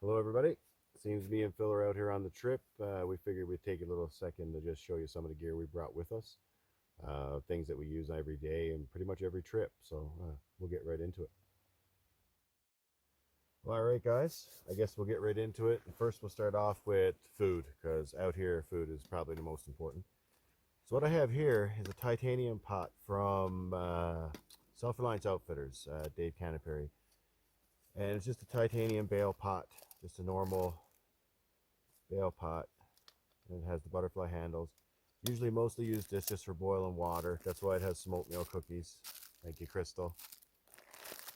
Hello everybody. Seems me and Phil are out here on the trip. We figured we'd take a little second to just show you some of the gear we brought with us. Things that we use every day and pretty much every trip. So we'll get right into it. Well, all right, guys. I guess we'll get right into it. First, we'll start off with food because out here, food is probably the most important. So what I have here is a titanium pot from Self-Reliance Outfitters, Dave Canterbury. And it's just a titanium bale pot, just a normal bale pot, and it has the butterfly handles. Usually mostly use this just for boiling water. That's why it has some oatmeal cookies. Thank you, Crystal.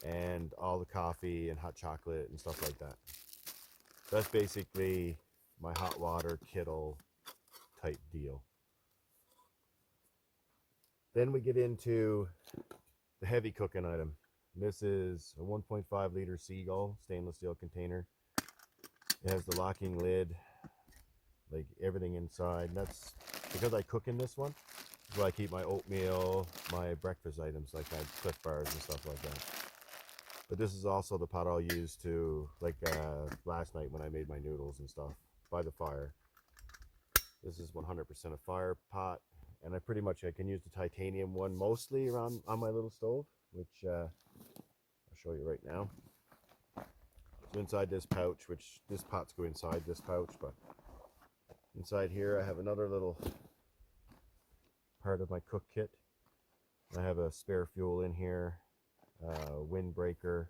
And all the coffee and hot chocolate and stuff like that. So that's basically my hot water kettle type deal. Then we get into the heavy cooking item. This is a 1.5 liter Seagull stainless steel container. It has the locking lid, like everything inside. And that's because I cook in this one. That's why I keep my oatmeal, my breakfast items like my Cliff Bars and stuff like that. But this is also the pot I'll use to, like last night when I made my noodles and stuff by the fire. This is 100% a fire pot, and I can use the titanium one mostly around on my little stove, which I'll show you right now. So inside this pouch, which this pots go inside this pouch, but inside here I have another little part of my cook kit. I have a spare fuel in here, windbreaker.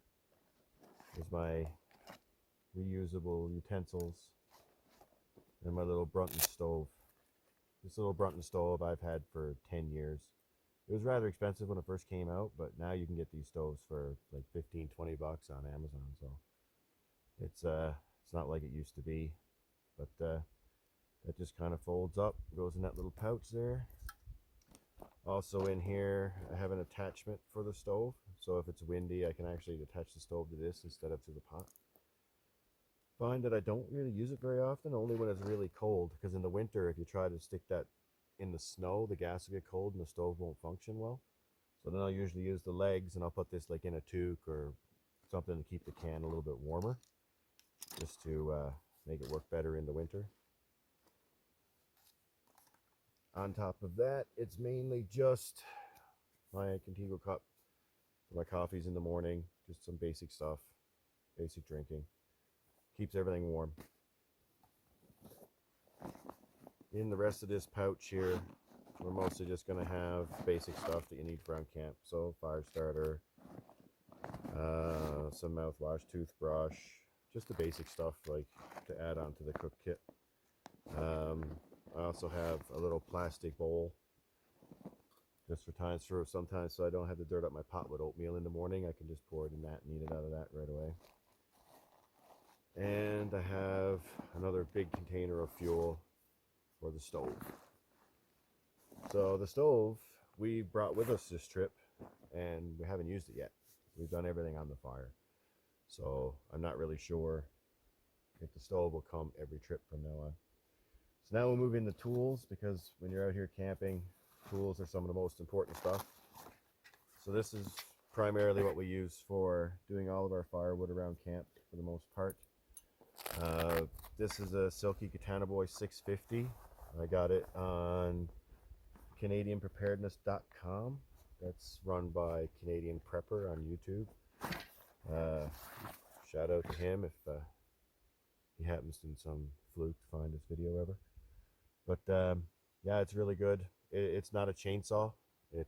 There's my reusable utensils, and my little Brunton stove. This little Brunton stove I've had for 10 years. It was rather expensive when it first came out, but now you can get these stoves for like 15-20 bucks on Amazon. So it's not like it used to be, but that just kind of folds up, goes in that little pouch there. Also in here, I have an attachment for the stove. So if it's windy, I can actually attach the stove to this instead of to the pot. Find that I don't really use it very often, only when it's really cold, because in the winter, if you try to stick that in the snow, the gas will get cold and the stove won't function well. So then I'll usually use the legs, and I'll put this like in a toque or something to keep the can a little bit warmer, just to make it work better in the winter. On top of that, it's mainly just my Contigo cup for my coffees in the morning, just some basic stuff, basic drinking. Keeps everything warm. In the rest of this pouch here, we're mostly just going to have basic stuff that you need for on camp. So fire starter, some mouthwash, toothbrush, just the basic stuff like to add on to the cook kit. I also have a little plastic bowl just for sometimes so I don't have to dirt up my pot with oatmeal in the morning. I can just pour it in that and eat it out of that right away. And I have another big container of fuel for the stove. So the stove we brought with us this trip, and we haven't used it yet. We've done everything on the fire. So I'm not really sure if the stove will come every trip from now on. So now we'll move into tools, because when you're out here camping, tools are some of the most important stuff. So this is primarily what we use for doing all of our firewood around camp for the most part. This is a Silky Katana Boy 650. I got it on CanadianPreparedness.com. That's run by Canadian Prepper on YouTube. Shout out to him if he happens in some fluke to find this video ever. But yeah, it's really good. It's not a chainsaw.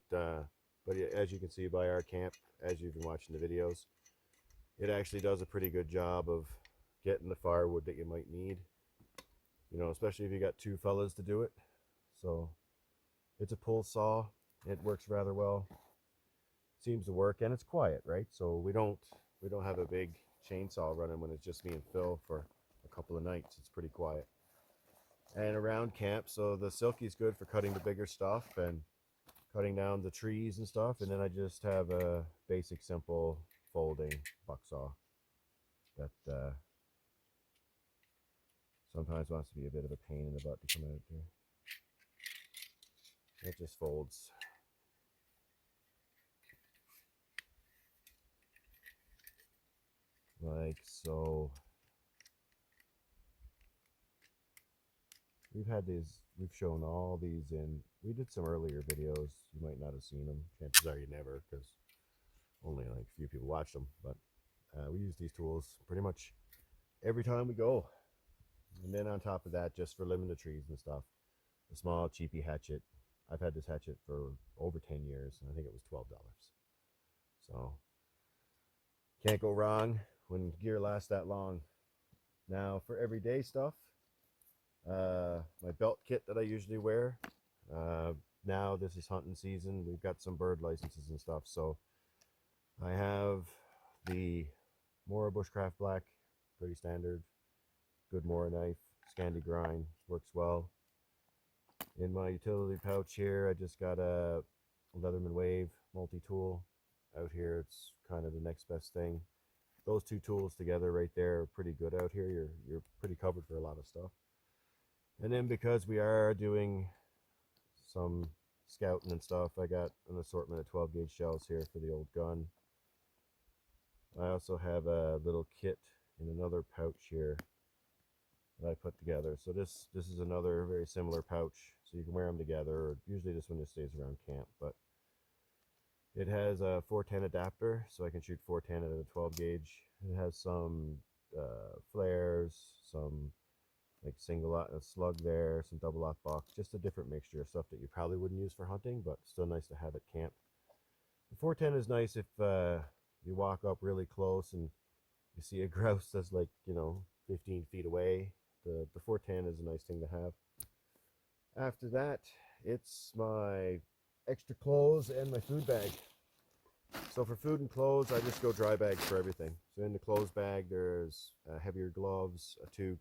But as you can see by our camp, as you've been watching the videos, it actually does a pretty good job of getting the firewood that you might need. You know, especially if you got two fellas to do it. So it's a pull saw. It works rather well. Seems to work, and it's quiet, right? So we don't have a big chainsaw running when it's just me and Phil for a couple of nights. It's pretty quiet. And around camp, so the Silky's good for cutting the bigger stuff and cutting down the trees and stuff. And then I just have a basic, simple folding buck saw that sometimes wants to be a bit of a pain in the butt to come out there. It just folds. Like so. we've shown all these in, we did some earlier videos. You might not have seen them. Chances are you never, because only like a few people watched them. But we use these tools pretty much every time we go. And then on top of that, just for limbing the trees and stuff, a small cheapy hatchet. I've had this hatchet for over 10 years, and I think it was $12. So can't go wrong when gear lasts that long. Now for everyday stuff, my belt kit that I usually wear. Now this is hunting season. We've got some bird licenses and stuff, so I have the Mora Bushcraft Black, pretty standard. Good Mora knife, Scandi grind, works well. In my utility pouch here, I just got a Leatherman Wave multi-tool. Out here, it's kind of the next best thing. Those two tools together right there are pretty good out here. You're pretty covered for a lot of stuff. And then because we are doing some scouting and stuff, I got an assortment of 12 gauge shells here for the old gun. I also have a little kit in another pouch here that I put together. So this is another very similar pouch, so you can wear them together, or usually this one just stays around camp, but it has a 410 adapter, so I can shoot 410 at a 12 gauge. It has some flares, some like single lot slug there, some double lock buck, just a different mixture of stuff that you probably wouldn't use for hunting, but still nice to have at camp. The 410 is nice if you walk up really close and you see a grouse that's like, 15 feet away. The 410 is a nice thing to have. After that, it's my extra clothes and my food bag. So for food and clothes, I just go dry bags for everything. So in the clothes bag, there's heavier gloves, a toque,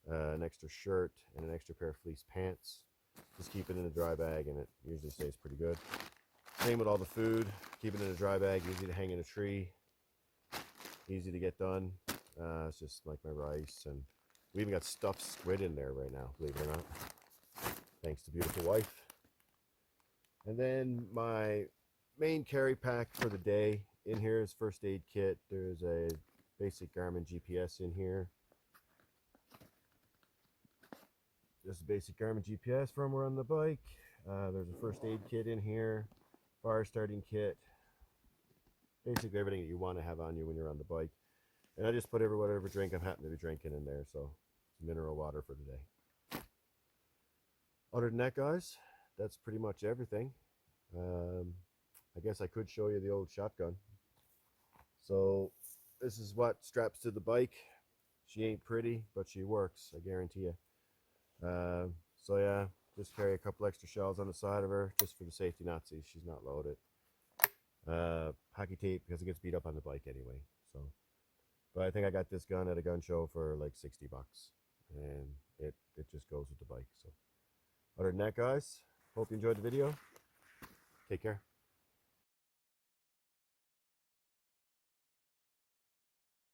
an extra shirt, and an extra pair of fleece pants. Just keep it in a dry bag, and it usually stays pretty good. Same with all the food. Keep it in a dry bag, easy to hang in a tree, easy to get done. It's just like my rice, and we even got stuffed squid in there right now, believe it or not. Thanks to beautiful wife. And then my main carry pack for the day. In here is first aid kit. There's a basic Garmin GPS in here. Just a basic Garmin GPS firmware on the bike. There's a first aid kit in here. Fire starting kit. Basically everything that you want to have on you when you're on the bike. And I just put whatever drink I'm happen to be drinking in there. So it's mineral water for today. Other than that, guys, that's pretty much everything. I guess I could show you the old shotgun. So this is what straps to the bike. She ain't pretty, but she works, I guarantee you. So yeah, just carry a couple extra shells on the side of her just for the safety Nazis. She's not loaded. Hockey tape because it gets beat up on the bike anyway. So, but I think I got this gun at a gun show for like $60, and it just goes with the bike. So other than that, guys, hope you enjoyed the video. Take care.